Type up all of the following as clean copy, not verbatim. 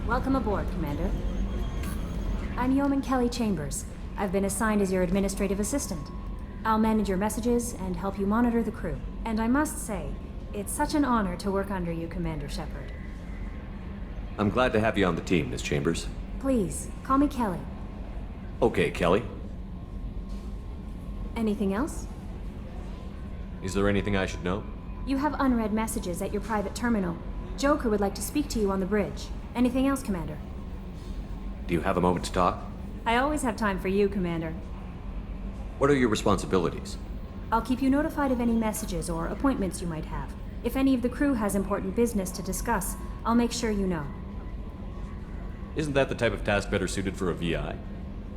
Welcome aboard, Commander. I'm Yeoman Kelly Chambers. I've been assigned as your administrative assistant. I'll manage your messages and help you monitor the crew. And I must say, it's such an honor to work under you, Commander Shepard. I'm glad to have you on the team, Miss Chambers. Please, call me Kelly. Okay, Kelly. Anything else? Is there anything I should know? You have unread messages at your private terminal. Joker would like to speak to you on the bridge. Anything else, Commander? Do you have a moment to talk? I always have time for you, Commander. What are your responsibilities? I'll keep you notified of any messages or appointments you might have. If any of the crew has important business to discuss, I'll make sure you know. Isn't that the type of task better suited for a VI?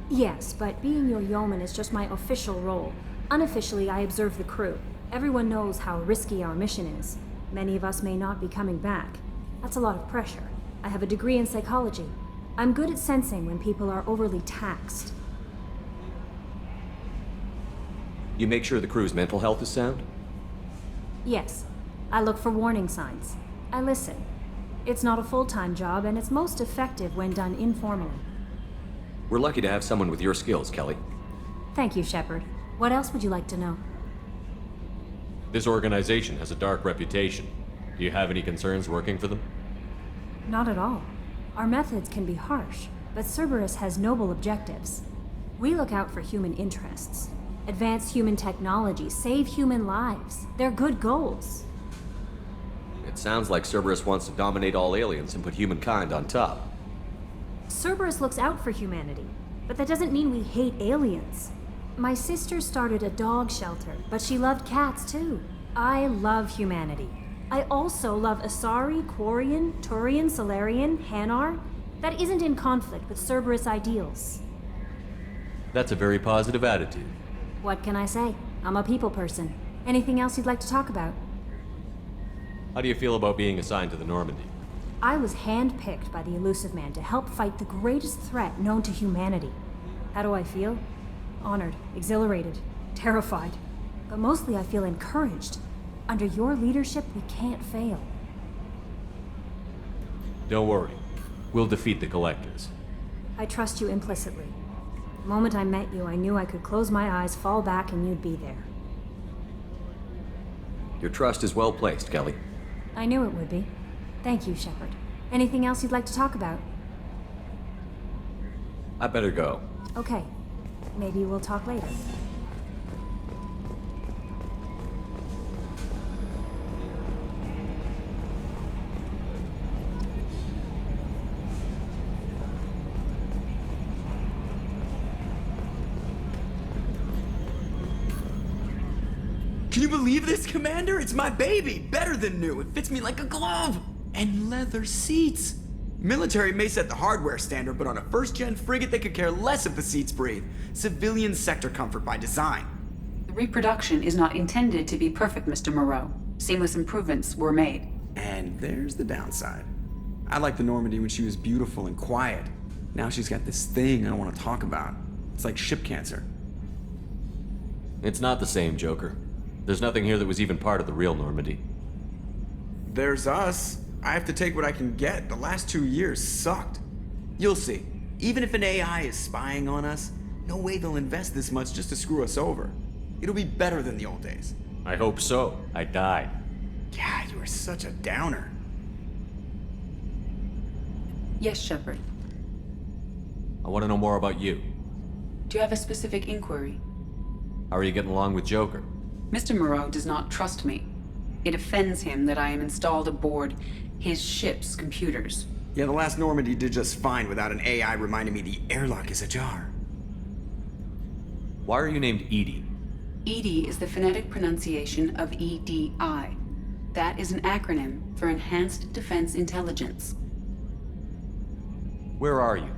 Yes, but being your yeoman is just my official role. Unofficially, I observe the crew. Everyone knows how risky our mission is. Many of us may not be coming back. That's a lot of pressure. I have a degree in psychology. I'm good at sensing when people are overly taxed. You make sure the crew's mental health is sound? Yes. I look for warning signs. I listen. It's not a full-time job, and it's most effective when done informally. We're lucky to have someone with your skills, Kelly. Thank you, Shepard. What else would you like to know? This organization has a dark reputation. Do you have any concerns working for them? Not at all. Our methods can be harsh, but Cerberus has noble objectives. We look out for human interests. Advance human technology, save human lives. They're good goals. It sounds like Cerberus wants to dominate all aliens and put humankind on top. Cerberus looks out for humanity, but that doesn't mean we hate aliens. My sister started a dog shelter, but she loved cats too. I love humanity. I also love Asari, Quarian, Turian, Solarian, Hanar. That isn't in conflict with Cerberus ideals. That's a very positive attitude. What can I say? I'm a people person. Anything else you'd like to talk about? How do you feel about being assigned to the Normandy? I was handpicked by the Elusive Man to help fight the greatest threat known to humanity. How do I feel? Honored, exhilarated, terrified. But mostly I feel encouraged. Under your leadership, we can't fail. Don't worry. We'll defeat the Collectors. I trust you implicitly. The moment I met you, I knew I could close my eyes, fall back, and you'd be there. Your trust is well placed, Kelly. I knew it would be. Thank you, Shepard. Anything else you'd like to talk about? I better go. Okay. Maybe we'll talk later. Can you believe this, Commander? It's my baby! Better than new. It fits me like a glove! And leather seats! Military may set the hardware standard, but on a first-gen frigate, they could care less if the seats breathe. Civilian sector comfort by design. The reproduction is not intended to be perfect, Mr. Moreau. Seamless improvements were made. And there's the downside. I liked the Normandy when she was beautiful and quiet. Now she's got this thing I don't want to talk about. It's like ship cancer. It's not the same, Joker. There's nothing here that was even part of the real Normandy. There's us. I have to take what I can get. The last 2 years sucked. You'll see. Even if an AI is spying on us, no way they'll invest this much just to screw us over. It'll be better than the old days. I hope so. I died. God, you are such a downer. Yes, Shepard. I want to know more about you. Do you have a specific inquiry? How are you getting along with Joker? Mr. Moreau does not trust me. It offends him that I am installed aboard his ship's computers. Yeah, the last Normandy did just fine without an AI reminding me the airlock is ajar. Why are you named Edie? EDI is the phonetic pronunciation of EDI. That is an acronym for Enhanced Defense Intelligence. Where are you?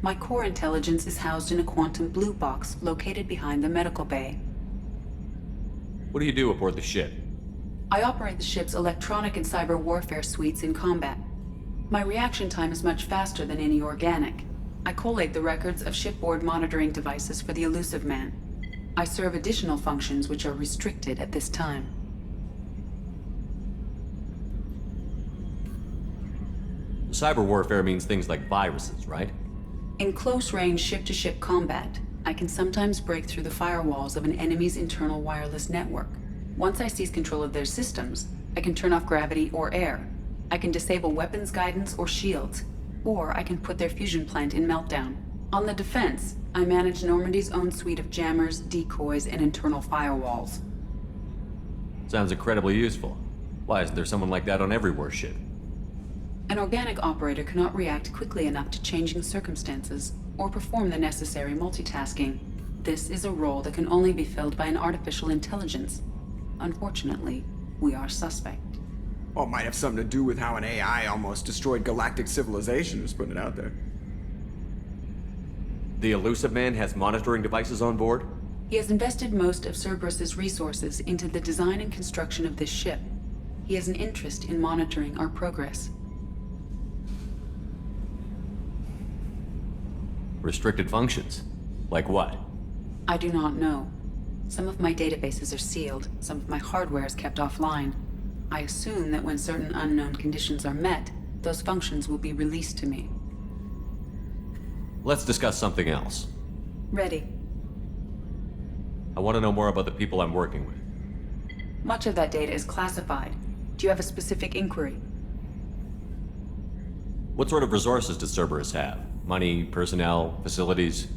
My core intelligence is housed in a quantum blue box located behind the medical bay. What do you do aboard the ship? I operate the ship's electronic and cyber warfare suites in combat. My reaction time is much faster than any organic. I collate the records of shipboard monitoring devices for the Elusive Man. I serve additional functions which are restricted at this time. Cyber warfare means things like viruses, right? In close-range ship-to-ship combat, I can sometimes break through the firewalls of an enemy's internal wireless network. Once I seize control of their systems, I can turn off gravity or air. I can disable weapons guidance or shields, or I can put their fusion plant in meltdown. On the defense, I manage Normandy's own suite of jammers, decoys, and internal firewalls. Sounds incredibly useful. Why isn't there someone like that on every warship? An organic operator cannot react quickly enough to changing circumstances or perform the necessary multitasking. This is a role that can only be filled by an artificial intelligence. Unfortunately, we are suspect. Well, it might have something to do with how an AI almost destroyed galactic civilization, just putting it out there. The Elusive Man has monitoring devices on board? He has invested most of Cerberus's resources into the design and construction of this ship. He has an interest in monitoring our progress. Restricted functions? Like what? I do not know. Some of my databases are sealed, some of my hardware is kept offline. I assume that when certain unknown conditions are met, those functions will be released to me. Let's discuss something else. Ready. I want to know more about the people I'm working with. Much of that data is classified. Do you have a specific inquiry? What sort of resources does Cerberus have? Money, personnel, facilities?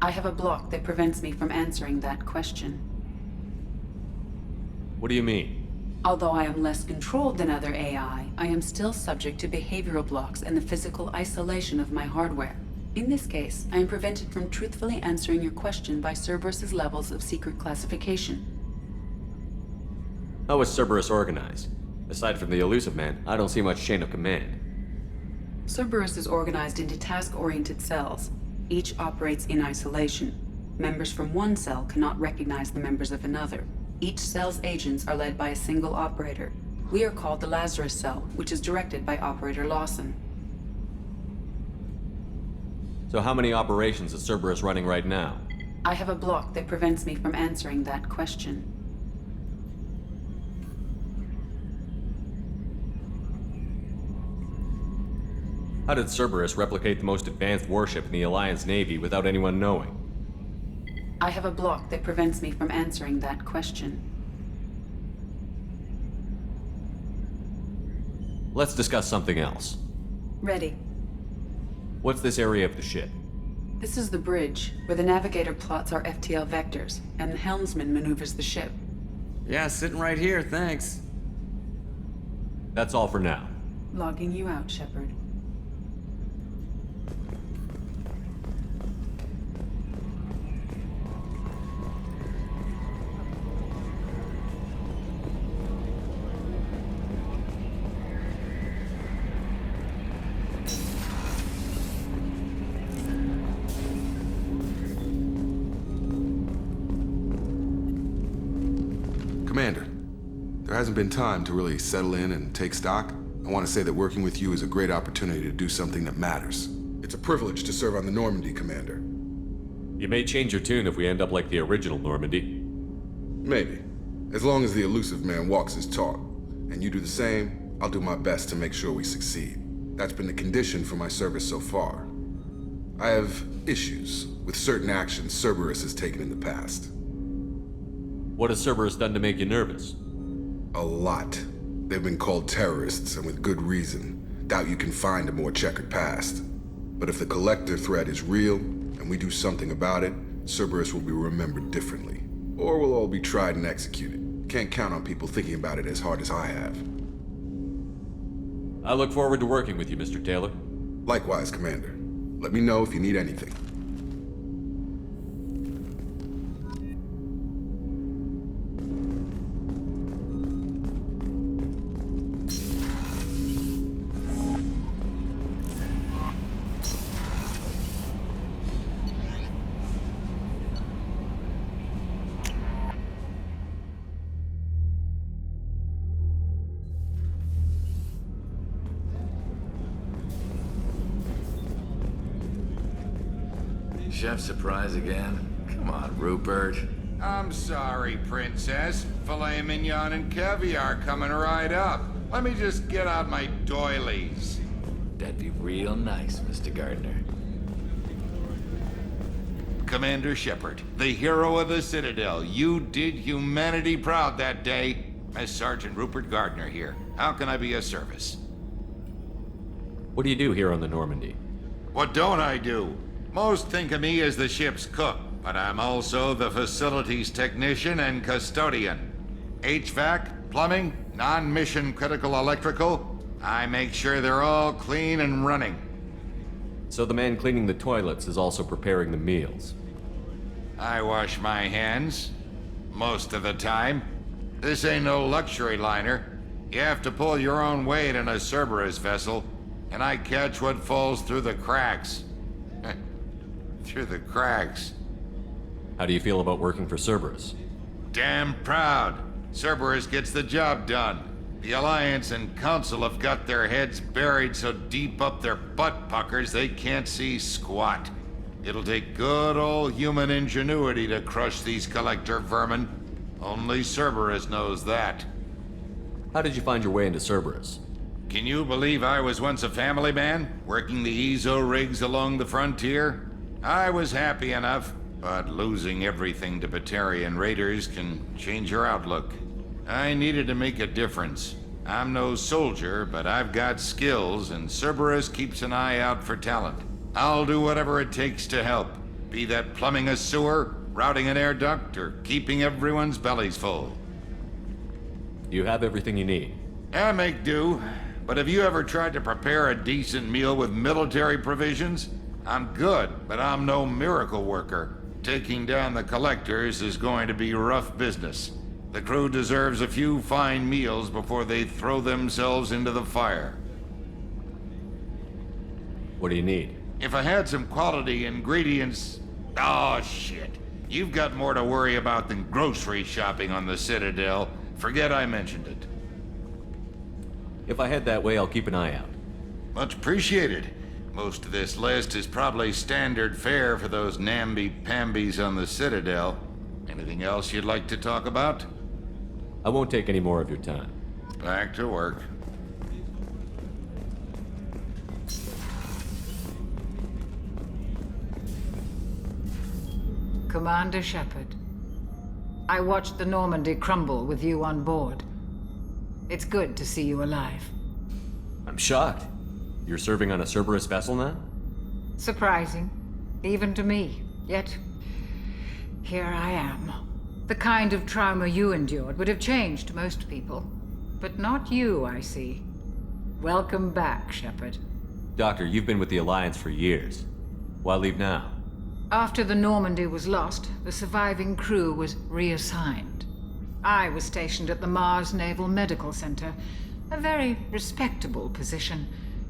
I have a block that prevents me from answering that question. What do you mean? Although I am less controlled than other AI, I am still subject to behavioral blocks and the physical isolation of my hardware. In this case, I am prevented from truthfully answering your question by Cerberus's levels of secret classification. How is Cerberus organized? Aside from the Elusive Man, I don't see much chain of command. Cerberus is organized into task-oriented cells. Each operates in isolation. Members from one cell cannot recognize the members of another. Each cell's agents are led by a single operator. We are called the Lazarus Cell, which is directed by Operator Lawson. So how many operations is Cerberus running right now? I have a block that prevents me from answering that question. How did Cerberus replicate the most advanced warship in the Alliance Navy without anyone knowing? I have a block that prevents me from answering that question. Let's discuss something else. Ready. What's this area of the ship? This is the bridge, where the navigator plots our FTL vectors, and the helmsman maneuvers the ship. Yeah, sitting right here, thanks. That's all for now. Logging you out, Shepard. Commander, there hasn't been time to really settle in and take stock. I want to say that working with you is a great opportunity to do something that matters. It's a privilege to serve on the Normandy, Commander. You may change your tune if we end up like the original Normandy. Maybe. As long as the Elusive Man walks his talk, and you do the same, I'll do my best to make sure we succeed. That's been the condition for my service so far. I have issues with certain actions Cerberus has taken in the past. What has Cerberus done to make you nervous? A lot. They've been called terrorists, and with good reason. Doubt you can find a more checkered past. But if the Collector threat is real, and we do something about it, Cerberus will be remembered differently. Or we'll all be tried and executed. Can't count on people thinking about it as hard as I have. I look forward to working with you, Mr. Taylor. Likewise, Commander. Let me know if you need anything. Chef surprise again? Come on, Rupert. I'm sorry, Princess. filet mignon and caviar coming right up. Let me just get out my doilies. That'd be real nice, Mr. Gardner. Commander Shepard, the hero of the Citadel. You did humanity proud that day. As Sergeant Rupert Gardner here. How can I be of service? What do you do here on the Normandy? What don't I do? Most think of me as the ship's cook, but I'm also the facilities technician and custodian. HVAC, plumbing, non-mission critical electrical. I make sure they're all clean and running. So the man cleaning the toilets is also preparing the meals. I wash my hands. Most of the time. This ain't no luxury liner. You have to pull your own weight in a Cerberus vessel, and I catch what falls through the cracks. Through the cracks. How do you feel about working for Cerberus? Damn proud. Cerberus gets the job done. The Alliance and Council have got their heads buried so deep up their butt puckers they can't see squat. It'll take good old human ingenuity to crush these collector vermin. Only Cerberus knows that. How did you find your way into Cerberus? Can you believe I was once a family man, working the EZO rigs along the frontier? I was happy enough, but losing everything to Batarian raiders can change your outlook. I needed to make a difference. I'm no soldier, but I've got skills, and Cerberus keeps an eye out for talent. I'll do whatever it takes to help, be that plumbing a sewer, routing an air duct, or keeping everyone's bellies full. You have everything you need. I make do, but have you ever tried to prepare a decent meal with military provisions? I'm good, but I'm no miracle worker. Taking down the collectors is going to be rough business. The crew deserves a few fine meals before they throw themselves into the fire. What do you need? If I had some quality ingredients... Oh, shit. You've got more to worry about than grocery shopping on the Citadel. Forget I mentioned it. If I head that way, I'll keep an eye out. Much appreciated. Most of this list is probably standard fare for those namby-pambies on the Citadel. Anything else you'd like to talk about? I won't take any more of your time. Back to work. Commander Shepard, I watched the Normandy crumble with you on board. It's good to see you alive. I'm shocked. You're serving on a Cerberus vessel now? Surprising, even to me. Yet, here I am. The kind of trauma you endured would have changed most people. But not you, I see. Welcome back, Shepard. Doctor, you've been with the Alliance for years. Why leave now? After the Normandy was lost, the surviving crew was reassigned. I was stationed at the Mars Naval Medical Center, a very respectable position,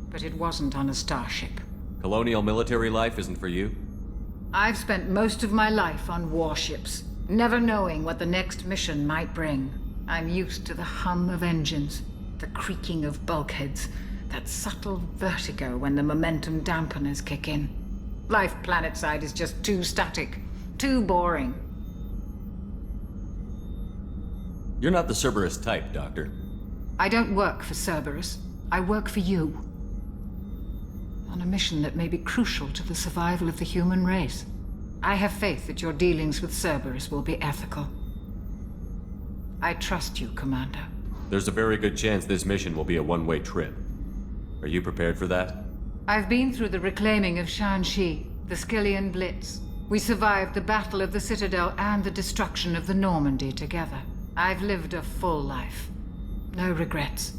but it wasn't on a starship. Colonial military life isn't for you? I've spent most of my life on warships, never knowing what the next mission might bring. I'm used to the hum of engines, the creaking of bulkheads, that subtle vertigo when the momentum dampeners kick in. Life planetside is just too static, too boring. You're not the Cerberus type, Doctor. I don't work for Cerberus. I work for you. On a mission that may be crucial to the survival of the human race. I have faith that your dealings with Cerberus will be ethical. I trust you, Commander. There's a very good chance this mission will be a one-way trip. Are you prepared for that? I've been through the reclaiming of Shanxi, the Skyllian Blitz. We survived the Battle of the Citadel and the destruction of the Normandy together. I've lived a full life. No regrets.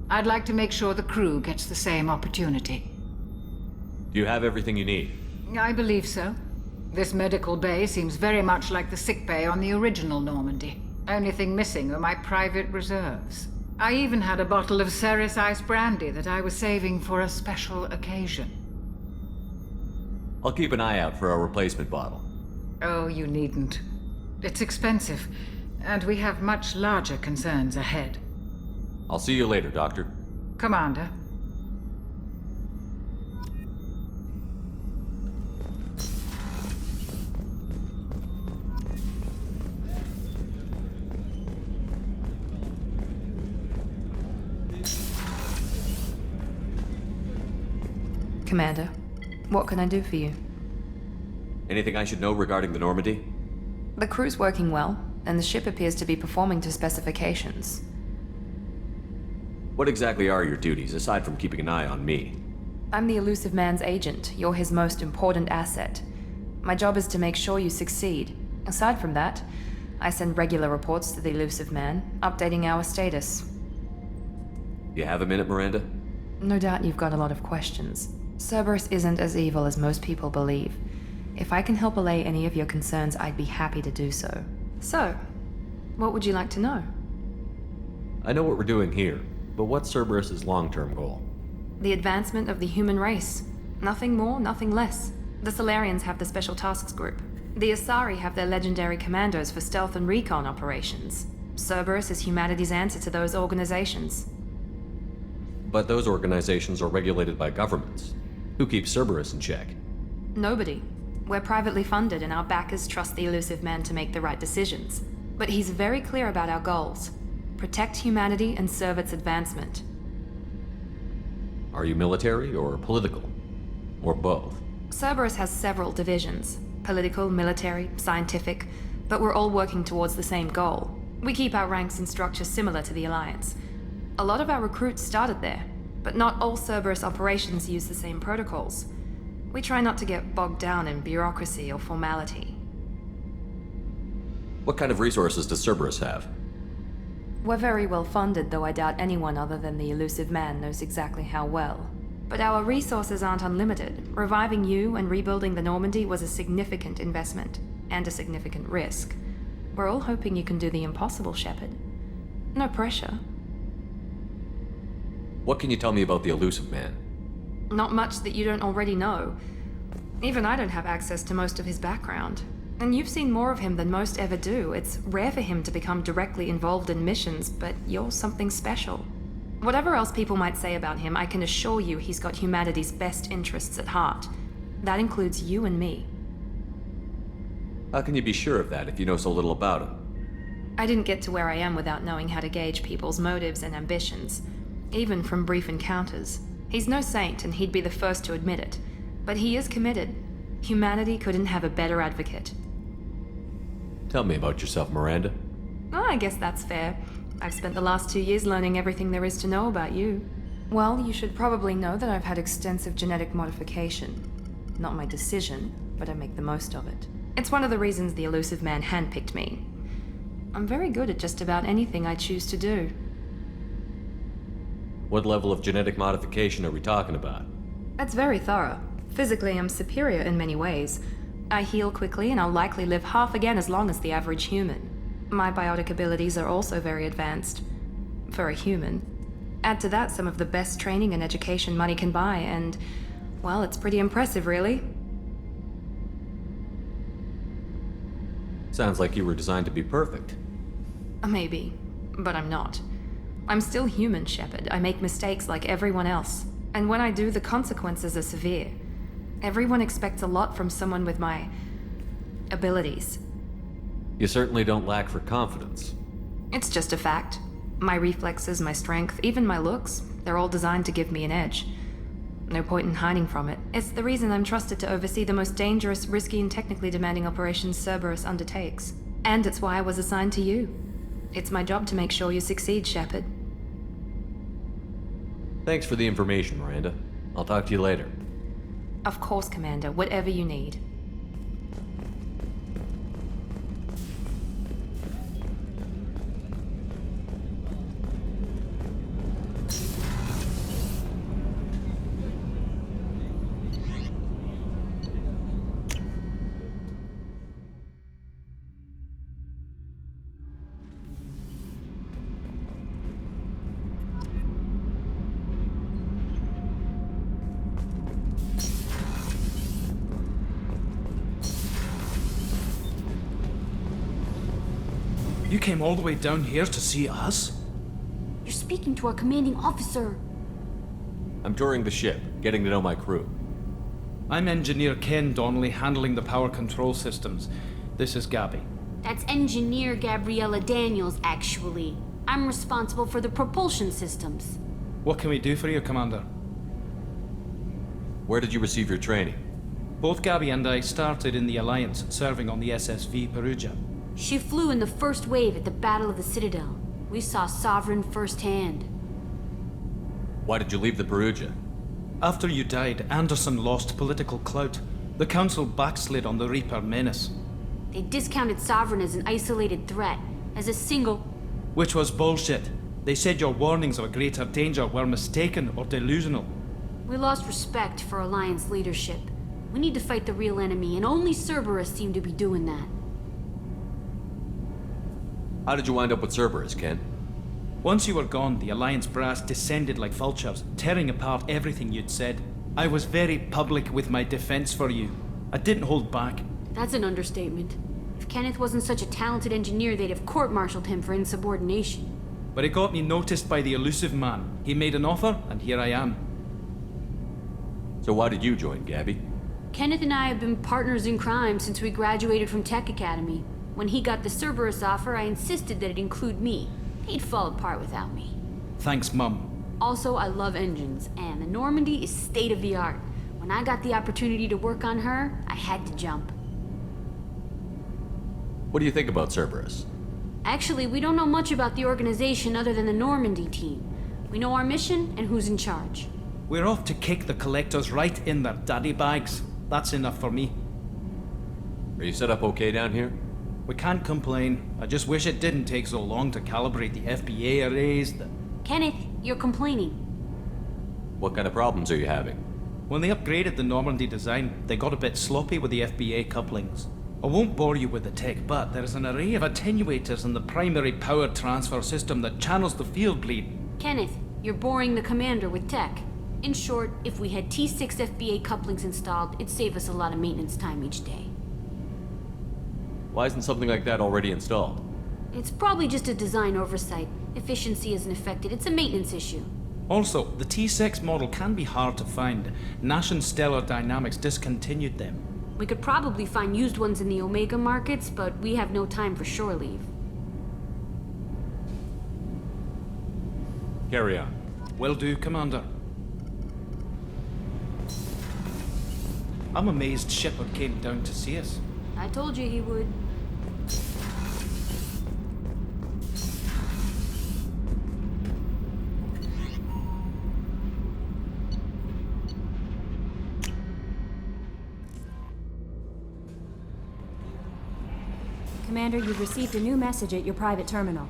I'd like to make sure the crew gets the same opportunity. Do you have everything you need? I believe so. This medical bay seems very much like the sick bay on the original Normandy. Only thing missing are my private reserves. I even had a bottle of Ceres Ice Brandy that I was saving for a special occasion. I'll keep an eye out for a replacement bottle. Oh, you needn't. It's expensive, and we have much larger concerns ahead. I'll see you later, Doctor. Commander. Commander, what can I do for you? Anything I should know regarding the Normandy? The crew's working well, and the ship appears to be performing to specifications. What exactly are your duties, aside from keeping an eye on me? I'm the Elusive Man's agent. You're his most important asset. My job is to make sure you succeed. Aside from that, I send regular reports to the Elusive Man, updating our status. You have a minute, Miranda? No doubt you've got a lot of questions. Cerberus isn't as evil as most people believe. If I can help allay any of your concerns, I'd be happy to do so. So, what would you like to know? I know what we're doing here, but what's Cerberus's long-term goal? The advancement of the human race. Nothing more, nothing less. The Solarians have the Special Tasks Group. The Asari have their legendary commandos for stealth and recon operations. Cerberus is humanity's answer to those organizations. But those organizations are regulated by governments. Who keeps Cerberus in check? Nobody. We're privately funded and our backers trust the Elusive Man to make the right decisions. But he's very clear about our goals. Protect humanity and serve its advancement. Are you military or political? Or both? Cerberus has several divisions. Political, military, scientific, but we're all working towards the same goal. We keep our ranks and structure similar to the Alliance. A lot of our recruits started there, but not all Cerberus operations use the same protocols. We try not to get bogged down in bureaucracy or formality. What kind of resources does Cerberus have? We're very well funded, though I doubt anyone other than the Elusive Man knows exactly how well. But our resources aren't unlimited. Reviving you and rebuilding the Normandy was a significant investment, and a significant risk. We're all hoping you can do the impossible, Shepard. No pressure. What can you tell me about the Elusive Man? Not much that you don't already know. Even I don't have access to most of his background. And you've seen more of him than most ever do. It's rare for him to become directly involved in missions, but you're something special. Whatever else people might say about him, I can assure you he's got humanity's best interests at heart. That includes you and me. How can you be sure of that if you know so little about him? I didn't get to where I am without knowing how to gauge people's motives and ambitions, even from brief encounters. He's no saint, and he'd be the first to admit it. But he is committed. Humanity couldn't have a better advocate. Tell me about yourself, Miranda. Oh, I guess that's fair. I've spent the last 2 years learning everything there is to know about you. Well, you should probably know that I've had extensive genetic modification. Not my decision, but I make the most of it. It's one of the reasons the Elusive Man handpicked me. I'm very good at just about anything I choose to do. What level of genetic modification are we talking about? That's very thorough. Physically, I'm superior in many ways. I heal quickly, and I'll likely live half again as long as the average human. My biotic abilities are also very advanced. For a human. Add to that some of the best training and education money can buy, and, well, it's pretty impressive, really. Sounds like you were designed to be perfect. Maybe, but I'm not. I'm still human, Shepard. I make mistakes like everyone else. And when I do, the consequences are severe. Everyone expects a lot from someone with my abilities. You certainly don't lack for confidence. It's just a fact. My reflexes, my strength, even my looks, they're all designed to give me an edge. No point in hiding from it. It's the reason I'm trusted to oversee the most dangerous, risky, and technically demanding operations Cerberus undertakes. And it's why I was assigned to you. It's my job to make sure you succeed, Shepard. Thanks for the information, Miranda. I'll talk to you later. Of course, Commander. Whatever you need. You came all the way down here to see us? You're speaking to our commanding officer. I'm touring the ship, getting to know my crew. I'm Engineer Ken Donnelly, handling the power control systems. This is Gabby. That's Engineer Gabriella Daniels, actually. I'm responsible for the propulsion systems. What can we do for you, Commander? Where did you receive your training? Both Gabby and I started in the Alliance, serving on the SSV Perugia. She flew in the first wave at the Battle of the Citadel. We saw Sovereign firsthand. Why did you leave the Perugia? After you died, Anderson lost political clout. The Council backslid on the Reaper menace. They discounted Sovereign as an isolated threat, as a single... Which was bullshit. They said your warnings of a greater danger were mistaken or delusional. We lost respect for Alliance leadership. We need to fight the real enemy, and only Cerberus seemed to be doing that. How did you wind up with Cerberus, Ken? Once you were gone, the Alliance brass descended like vultures, tearing apart everything you'd said. I was very public with my defense for you. I didn't hold back. That's an understatement. If Kenneth wasn't such a talented engineer, they'd have court-martialed him for insubordination. But it got me noticed by the elusive man. He made an offer, and here I am. So why did you join, Gabby? Kenneth and I have been partners in crime since we graduated from Tech Academy. When he got the Cerberus offer, I insisted that it include me. He'd fall apart without me. Thanks, Mum. Also, I love engines, and the Normandy is state-of-the-art. When I got the opportunity to work on her, I had to jump. What do you think about Cerberus? Actually, we don't know much about the organization other than the Normandy team. We know our mission and who's in charge. We're off to kick the Collectors right in their daddy bags. That's enough for me. Are you set up okay down here? We can't complain. I just wish it didn't take so long to calibrate the FBA arrays. Kenneth, you're complaining. What kind of problems are you having? When they upgraded the Normandy design, they got a bit sloppy with the FBA couplings. I won't bore you with the tech, but there is an array of attenuators in the primary power transfer system that channels the field bleed. Kenneth, you're boring the commander with tech. In short, if we had T6 FBA couplings installed, it'd save us a lot of maintenance time each day. Why isn't something like that already installed? It's probably just a design oversight. Efficiency isn't affected. It's a maintenance issue. Also, the T6 model can be hard to find. Nash and Stellar Dynamics discontinued them. We could probably find used ones in the Omega markets, but we have no time for shore leave. Carry on. Will do, Commander. I'm amazed Shepard came down to see us. I told you he would. Commander, you've received a new message at your private terminal.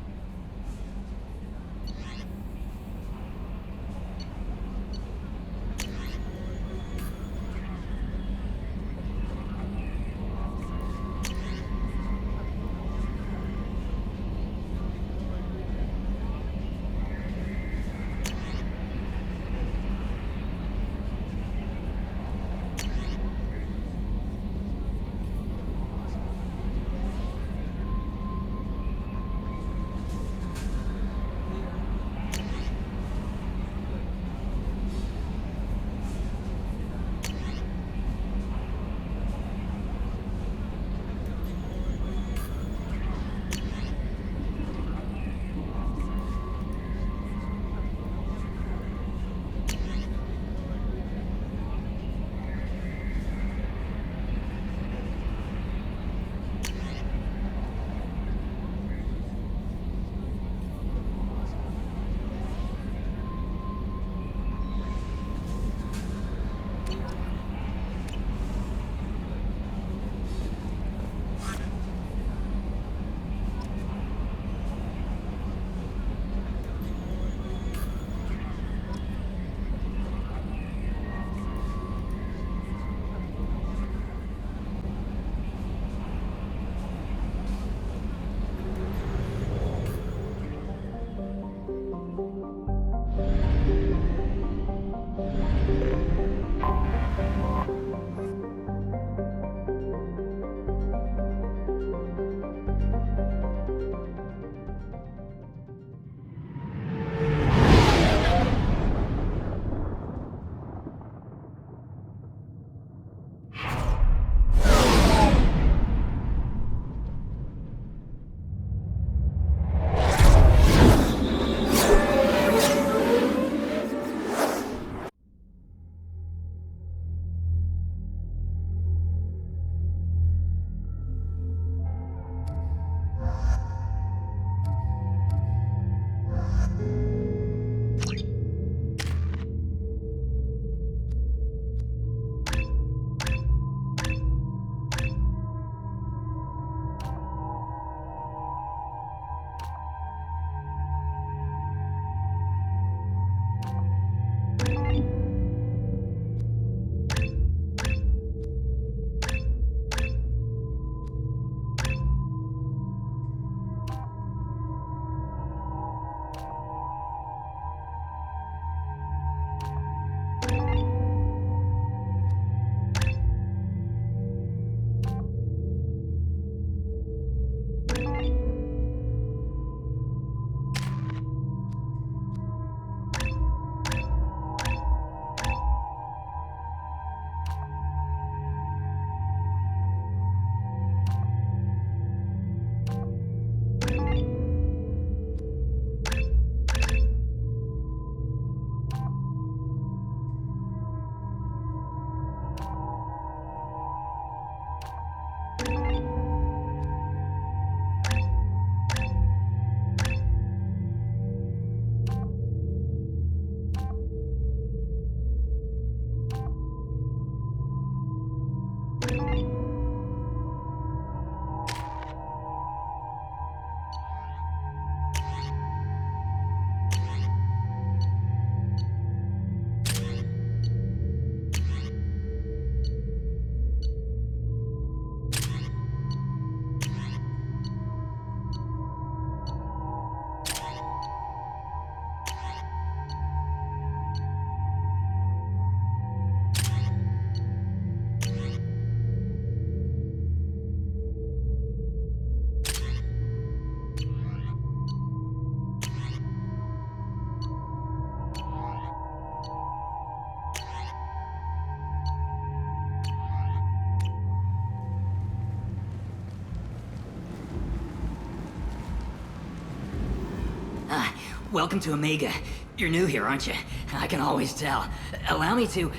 Welcome to Omega. You're new here, aren't you? I can always tell. Allow me to...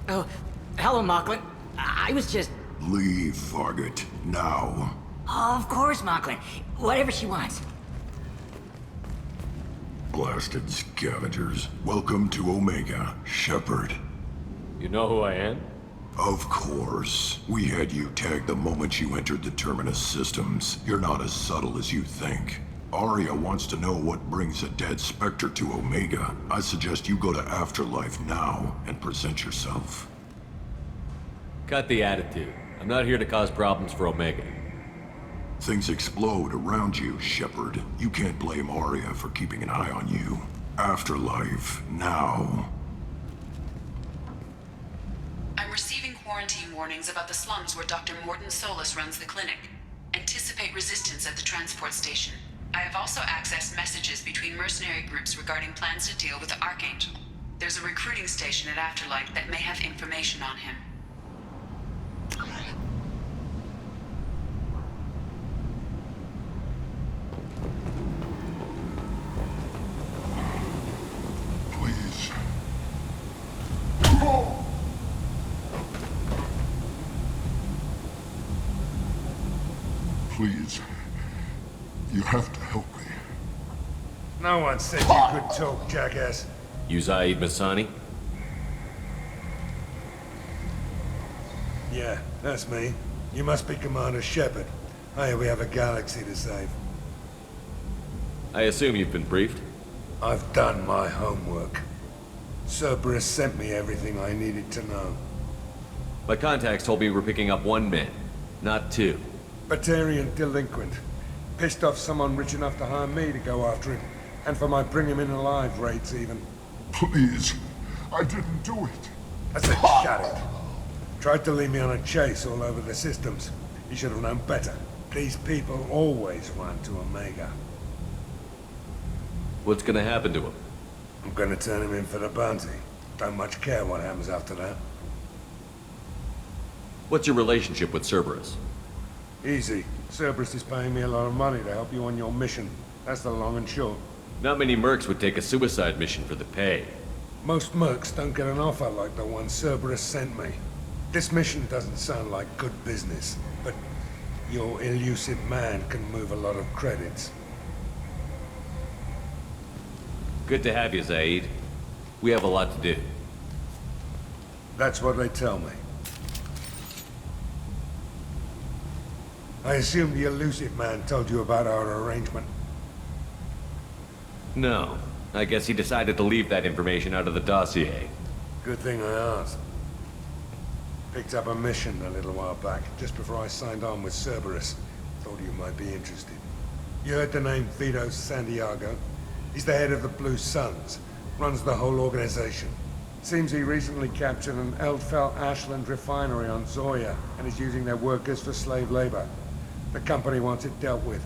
Oh, hello, Mocklin. I was just... Leave, Fargate. Now. Oh, of course, Mocklin. Whatever she wants. Blasted scavengers. Welcome to Omega, Shepard. You know who I am? Of course. We had you tagged the moment you entered the Terminus systems. You're not as subtle as you think. Arya wants to know what brings a dead Spectre to Omega. I suggest you go to Afterlife now and present yourself. Cut the attitude. I'm not here to cause problems for Omega. Things explode around you, Shepard. You can't blame Arya for keeping an eye on you. Afterlife, now. I'm receiving quarantine warnings about the slums where Dr. Morton Solus runs the clinic. Anticipate resistance at the transport station. I have also accessed messages between mercenary groups regarding plans to deal with the Archangel. There's a recruiting station at Afterlife that may have information on him. Please. Please. You have to help me. No one said you could talk, jackass. You Zaid Masani? Yeah, that's me. You must be Commander Shepard. Hey, we have a galaxy to save. I assume you've been briefed? I've done my homework. Cerberus sent me everything I needed to know. My contacts told me we're picking up one man, not two. Batarian delinquent. Pissed off someone rich enough to hire me to go after him. And for my bring him in alive rates even. Please. I didn't do it. I said shut it. Tried to lead me on a chase all over the systems. You should have known better. These people always run to Omega. What's gonna happen to him? I'm gonna turn him in for the bounty. Don't much care what happens after that. What's your relationship with Cerberus? Easy. Cerberus is paying me a lot of money to help you on your mission. That's the long and short. Not many mercs would take a suicide mission for the pay. Most mercs don't get an offer like the one Cerberus sent me. This mission doesn't sound like good business, but your elusive man can move a lot of credits. Good to have you, Zaid. We have a lot to do. That's what they tell me. I assume the elusive man told you about our arrangement. No. I guess he decided to leave that information out of the dossier. Good thing I asked. Picked up a mission a little while back, just before I signed on with Cerberus. Thought you might be interested. You heard the name Vito Santiago? He's the head of the Blue Suns. Runs the whole organization. Seems he recently captured an Eldfell Ashland refinery on Zoya and is using their workers for slave labor. The company wants it dealt with.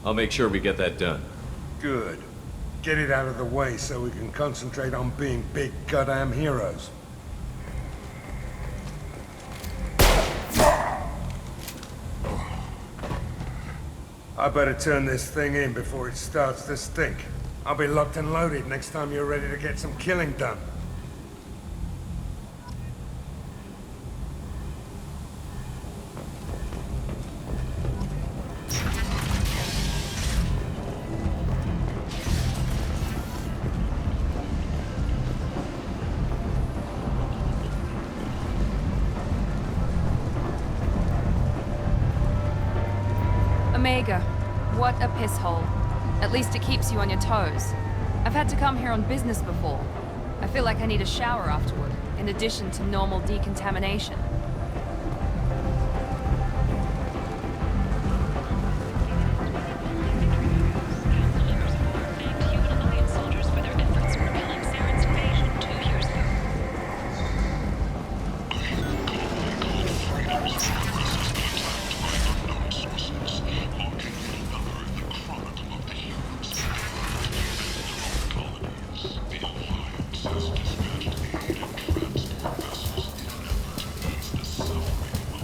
I'll make sure we get that done. Good. Get it out of the way so we can concentrate on being big goddamn heroes. I better turn this thing in before it starts to stink. I'll be locked and loaded next time you're ready to get some killing done. Omega, what a piss hole. At least it keeps you on your toes. I've had to come here on business before. I feel like I need a shower afterward, in addition to normal decontamination.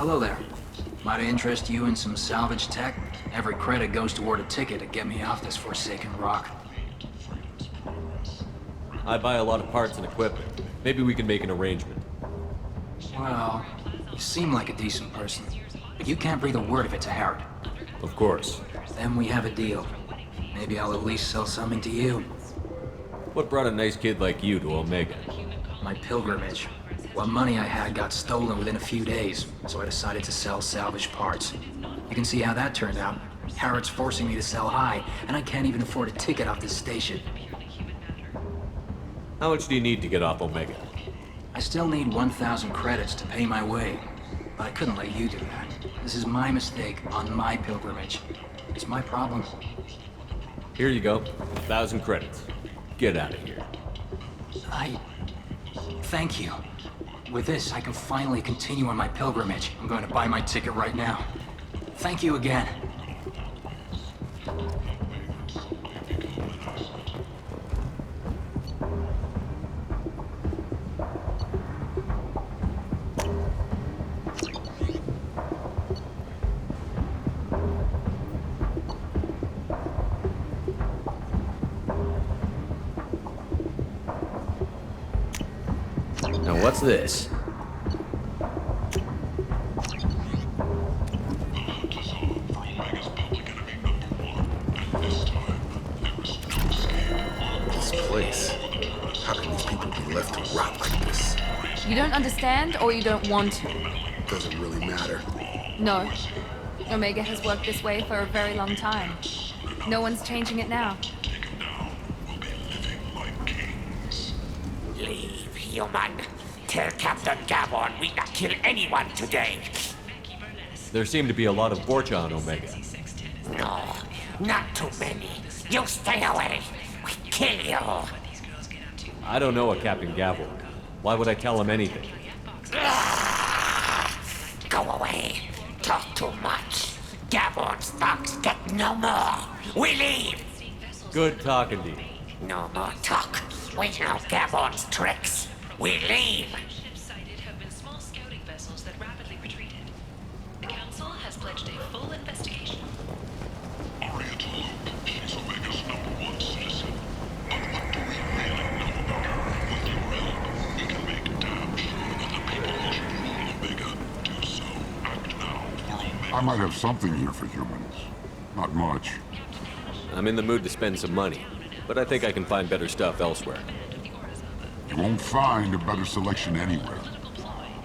Hello there. Might I interest you in some salvage tech? Every credit goes toward a ticket to get me off this forsaken rock. I buy a lot of parts and equipment. Maybe we can make an arrangement. Well, you seem like a decent person, but you can't breathe a word of it to Harrod. Of course. Then we have a deal. Maybe I'll at least sell something to you. What brought a nice kid like you to Omega? My pilgrimage. What money I had got stolen within a few days, so I decided to sell salvaged parts. You can see how that turned out. Harrod's forcing me to sell high, and I can't even afford a ticket off this station. How much do you need to get off Omega? I still need 1,000 credits to pay my way, but I couldn't let you do that. This is my mistake on my pilgrimage. It's my problem. Here you go. 1,000 credits. Get out of here. Thank you. With this, I can finally continue on my pilgrimage. I'm going to buy my ticket right now. Thank you again. Now what's this? This place. How can these people be left to rot like this? You don't understand, or you don't want to? Doesn't really matter. No. Omega has worked this way for a very long time. No one's changing it now. Leave, human. Tell Captain Gavon we not kill anyone today. There seem to be a lot of Borcha on Omega. No, not too many. You stay away. We kill you. I don't know a Captain Gavel. Why would I tell him anything? Go away. Talk too much. Gavon's thugs get no more. We leave. Good talking to you. No more talk. We know Gavon's tricks. We leave. Ships sighted have been small scouting vessels that rapidly retreated. The Council has pledged a full investigation. Aria to Luke. She's Omega's #1 citizen. But what do we really know about her? With your help, we can make damn sure that the people who should rule Omega do so. Act now for Omega. I might have something here for humans. Not much. I'm in the mood to spend some money, but I think I can find better stuff elsewhere. You won't find a better selection anywhere.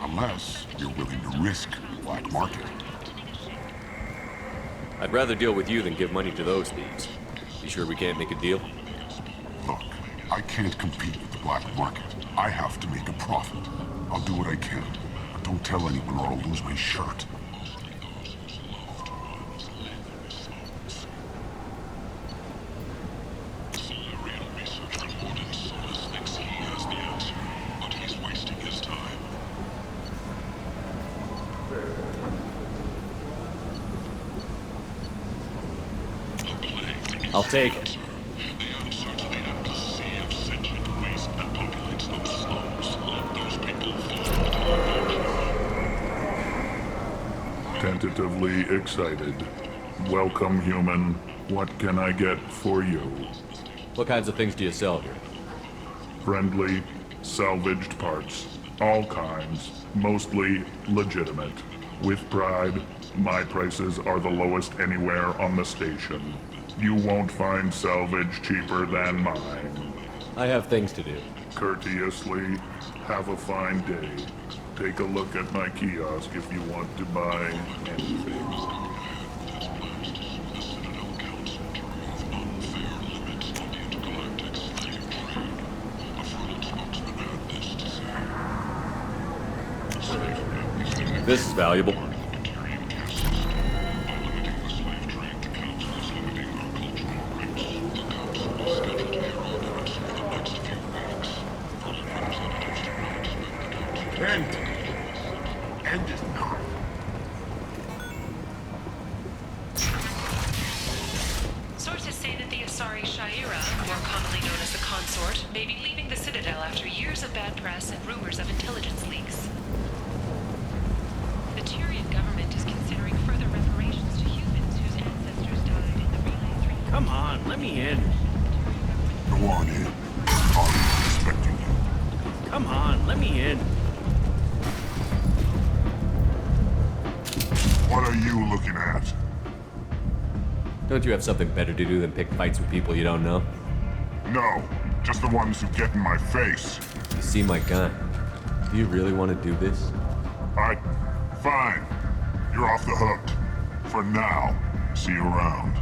Unless you're willing to risk the black market. I'd rather deal with you than give money to those thieves. You sure we can't make a deal? Look, I can't compete with the black market. I have to make a profit. I'll do what I can, but don't tell anyone or I'll lose my shirt. I'll take it. Tentatively excited. Welcome, human. What can I get for you? What kinds of things do you sell here? Friendly, salvaged parts. All kinds. Mostly legitimate. With pride, my prices are the lowest anywhere on the station. You won't find salvage cheaper than mine. I have things to do. Courteously, have a fine day. Take a look at my kiosk if you want to buy anything. This is valuable. End it now. Sources say that the Asari Shaira, more commonly known as the Consort, may be leaving the Citadel after years of bad press and rumors of intelligence leaks. The Tyrian government is considering further reparations to humans whose ancestors Come on, let me in. Go on in. I'm expecting you. Come on, let me in. What are you looking at? Don't you have something better to do than pick fights with people you don't know? No, just the ones who get in my face. You see my gun. Do you really want to do this? Fine. You're off the hook. For now. See you around.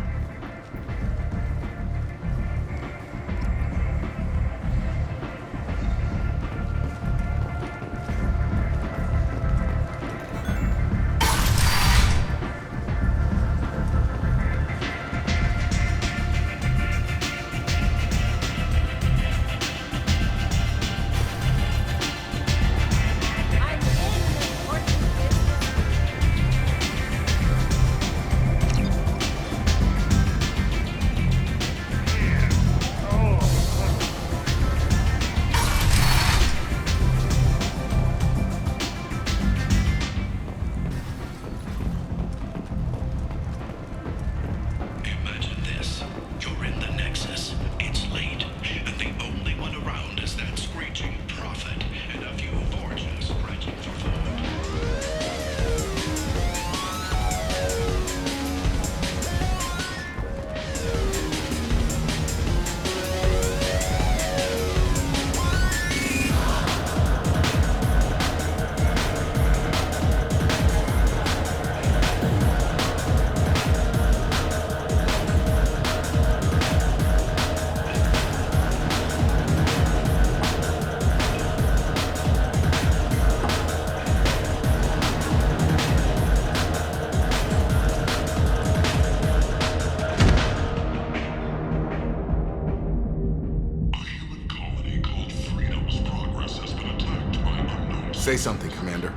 Say something, Commander.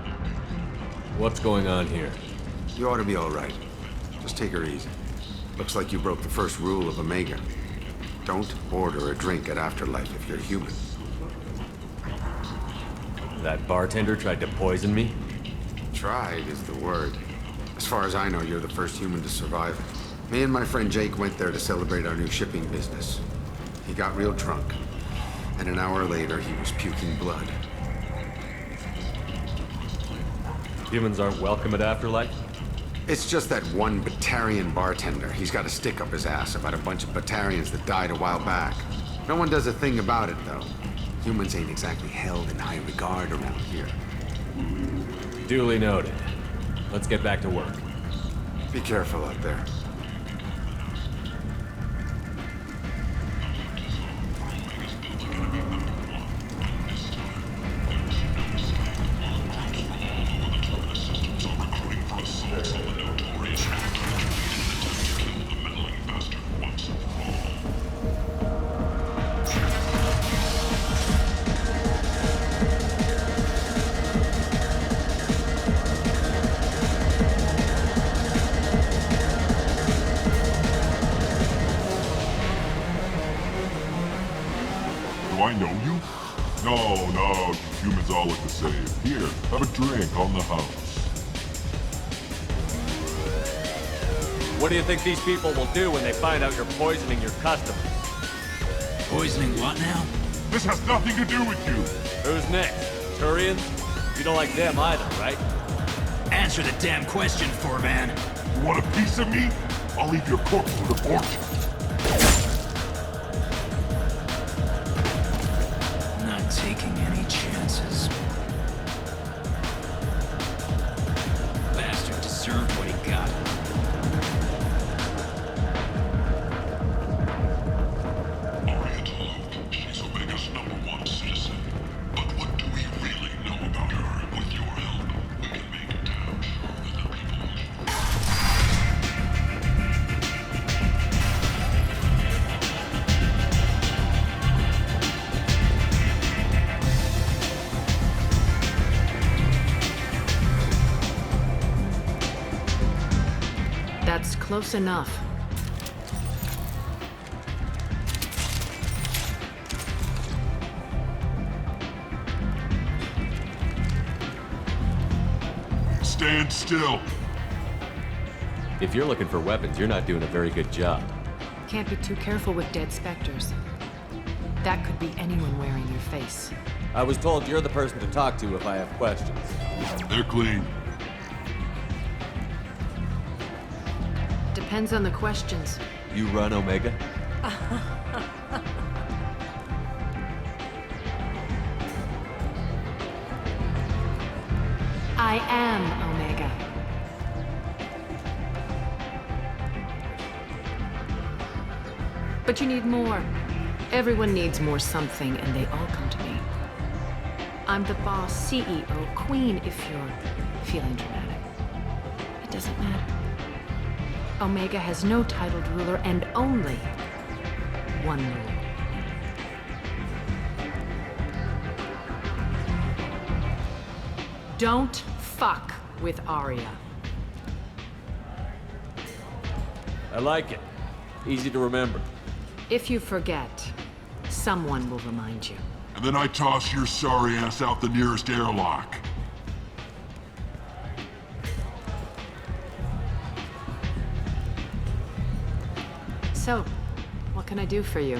What's going on here? You ought to be all right. Just take her easy. Looks like you broke the first rule of Omega. Don't order a drink at Afterlife if you're human. That bartender tried to poison me? Tried is the word. As far as I know, you're the first human to survive it. Me and my friend Jake went there to celebrate our new shipping business. He got real drunk, and an hour later he was puking blood. Humans aren't welcome at Afterlife? It's just that one Batarian bartender. He's got a stick up his ass about a bunch of Batarians that died a while back. No one does a thing about it, though. Humans ain't exactly held in high regard around here. Duly noted. Let's get back to work. Be careful out there. Do I know you? No, you humans all look the same. Here, have a drink on the house. What do you think these people will do when they find out you're poisoning your customers? Poisoning what now? This has nothing to do with you. Who's next? Turians? You don't like them either, right? Answer the damn question, Forman. You want a piece of me? I'll leave your corpse with a fortune. Not taking any chances. Bastard deserved what he got. She's Omega's #1 citizen. But what do we really know about her? With your help, we can make damn sure that the people... That's close enough. Stand still. If you're looking for weapons, you're not doing a very good job. can't be too careful with dead specters. That could be anyone wearing your face. I was told you're the person to talk to if I have questions. They're clean. Depends on the questions. You run Omega? I am Omega. But you need more. Everyone needs more something, and they all come to me. I'm the boss, CEO, queen, if you're feeling dramatic. It doesn't matter. Omega has no titled ruler and only one rule. Don't fuck with Arya. I like it. Easy to remember. If you forget, someone will remind you. And then I toss your sorry ass out the nearest airlock. So, what can I do for you?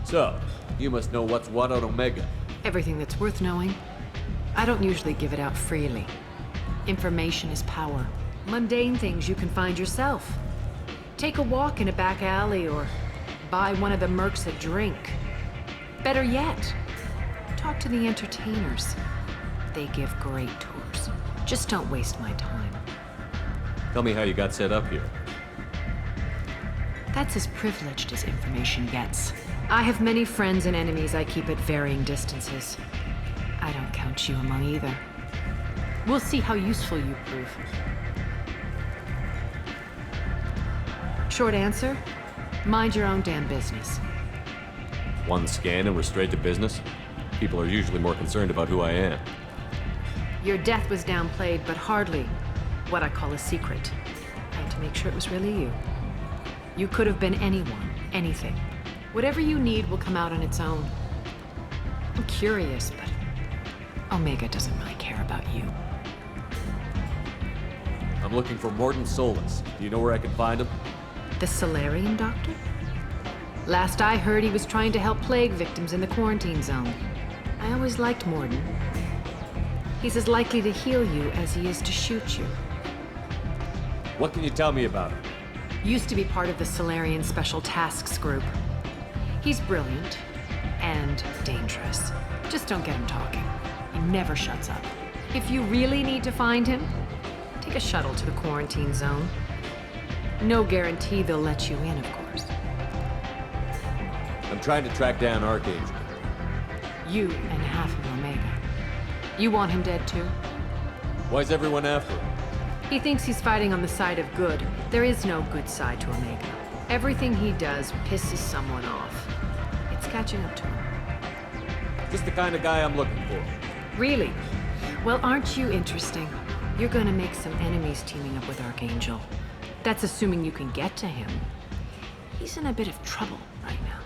So, you must know what's what on Omega. Everything that's worth knowing. I don't usually give it out freely. Information is power. Mundane things you can find yourself. Take a walk in a back alley or buy one of the mercs a drink. Better yet, talk to the entertainers. They give great tours. Just don't waste my time. Tell me how you got set up here. That's as privileged as information gets. I have many friends and enemies I keep at varying distances. I don't count you among either. We'll see how useful you prove. Short answer, mind your own damn business. One scan and we're straight to business? People are usually more concerned about who I am. Your death was downplayed, but hardly what I call a secret. I had to make sure it was really you. You could have been anyone, anything. Whatever you need will come out on its own. I'm curious, but Omega doesn't really care about you. I'm looking for Morton Solus. Do you know where I can find him? The Solarian doctor? Last I heard, he was trying to help plague victims in the quarantine zone. I always liked Morton. He's as likely to heal you as he is to shoot you. What can you tell me about him? Used to be part of the Solarian Special Tasks Group. He's brilliant and dangerous. Just don't get him talking. He never shuts up. If you really need to find him, take a shuttle to the quarantine zone. No guarantee they'll let you in, of course. I'm trying to track down Archangel. You and half of Omega. You want him dead too? Why's everyone after him? He thinks he's fighting on the side of good. There is no good side to Omega. Everything he does pisses someone off. It's catching up to him. Just the kind of guy I'm looking for. Really? Well, aren't you interesting? You're gonna make some enemies teaming up with Archangel. That's assuming you can get to him. He's in a bit of trouble right now.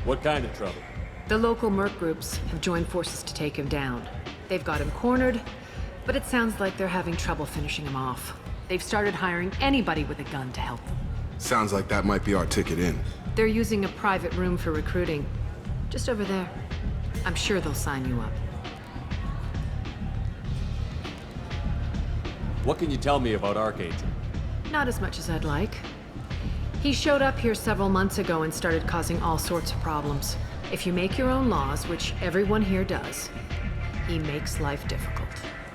What kind of trouble? The local merc groups have joined forces to take him down. They've got him cornered, but it sounds like they're having trouble finishing him off. They've started hiring anybody with a gun to help them. Sounds like that might be our ticket in. They're using a private room for recruiting. Just over there. I'm sure they'll sign you up. What can you tell me about Archangel? Not as much as I'd like. He showed up here several months ago and started causing all sorts of problems. If you make your own laws, which everyone here does, he makes life difficult.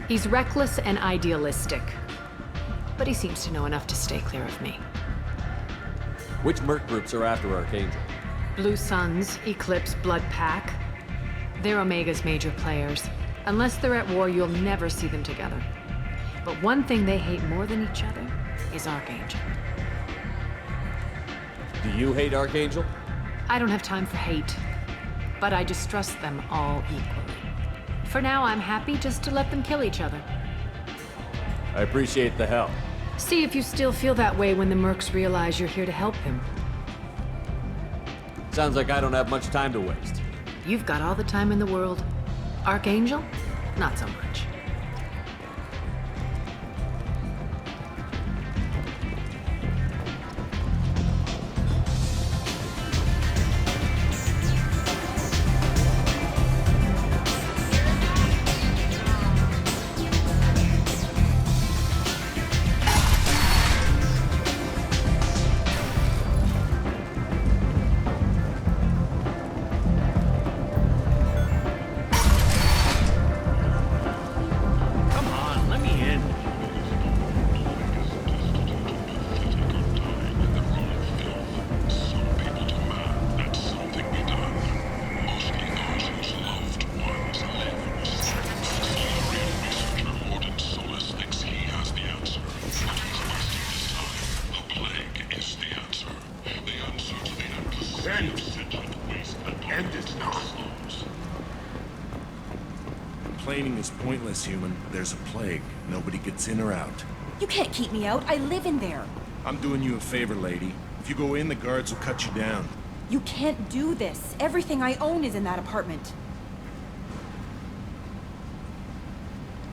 He's reckless and idealistic, but he seems to know enough to stay clear of me. Which merc groups are after Archangel? Blue Suns, Eclipse, Blood Pack. They're Omega's major players. Unless they're at war, you'll never see them together. But one thing they hate more than each other is Archangel. Do you hate Archangel? I don't have time for hate, but I distrust them all equally. For now, I'm happy just to let them kill each other. I appreciate the help. See if you still feel that way when the mercs realize you're here to help them. Sounds like I don't have much time to waste. You've got all the time in the world. Archangel? Not so much. Complaining is pointless, human. There's a plague. Nobody gets in or out. You can't keep me out. I live in there. I'm doing you a favor, lady. If you go in, the guards will cut you down. You can't do this. Everything I own is in that apartment.